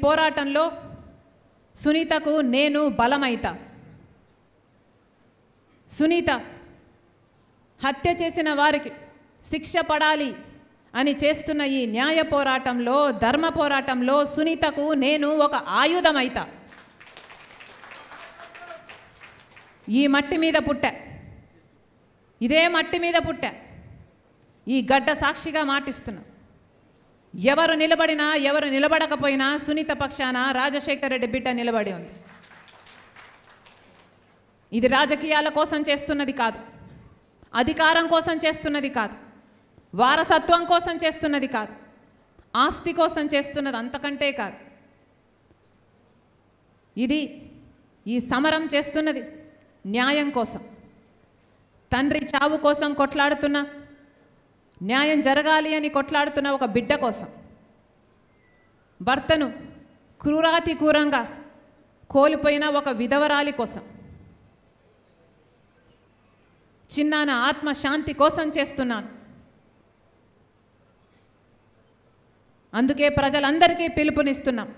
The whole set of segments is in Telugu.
పోరాటంలో సునీతకు నేను బలమైతా. సునీత హత్య చేసిన వారికి శిక్ష పడాలి అని చేస్తున్న ఈ న్యాయ పోరాటంలో, ధర్మ పోరాటంలో సునీతకు నేను ఒక ఆయుధమైతా. ఈ మట్టి మీద పుట్టా, ఇదే మట్టి మీద పుట్టా, ఈ గడ్డ సాక్షిగా మాటిస్తున్నా. ఎవరు నిలబడినా ఎవరు నిలబడకపోయినా సునీత పక్షాన రాజశేఖర్ రెడ్డి బిడ్డ నిలబడి ఉంది. ఇది రాజకీయాల కోసం చేస్తున్నది కాదు, అధికారం కోసం చేస్తున్నది కాదు, వారసత్వం కోసం చేస్తున్నది కాదు, ఆస్తి కోసం చేస్తున్నది అంతకంటే కాదు. ఇది ఈ సమరం చేస్తున్నది న్యాయం కోసం. తండ్రి చావు కోసం కొట్లాడుతున్న, న్యాయం జరగాలి అని కొట్లాడుతున్న ఒక బిడ్డ కోసం, భర్తను క్రూరాతి క్రూరంగా కోల్పోయిన ఒక విధవరాలి కోసం, చిన్నాన ఆత్మశాంతి కోసం చేస్తున్నాను. అందుకే ప్రజలందరికీ పిలుపునిస్తున్నాం.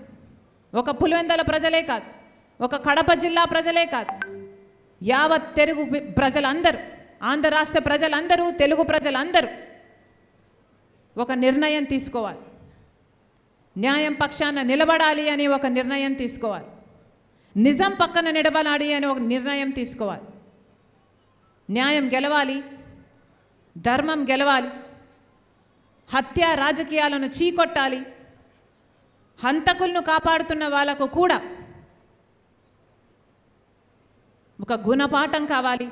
ఒక పులివెందుల ప్రజలే కాదు, ఒక కడప జిల్లా ప్రజలే కాదు, యావత్ తెలుగు ప్రజలందరూ, ఆంధ్ర రాష్ట్ర ప్రజలందరూ, తెలుగు ప్రజలందరూ ఒక నిర్ణయం తీసుకోవాలి. న్యాయం పక్షాన నిలబడాలి అని ఒక నిర్ణయం తీసుకోవాలి. నిజం పక్కన నిలబడాలి అని ఒక నిర్ణయం తీసుకోవాలి. న్యాయం గెలవాలి, ధర్మం గెలవాలి, హత్య రాజకీయాలను చీకొట్టాలి, హంతకులను కాపాడుతున్న వాళ్ళకు కూడా ఒక గుణపాఠం కావాలి,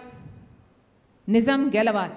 నిజం గెలవాలి.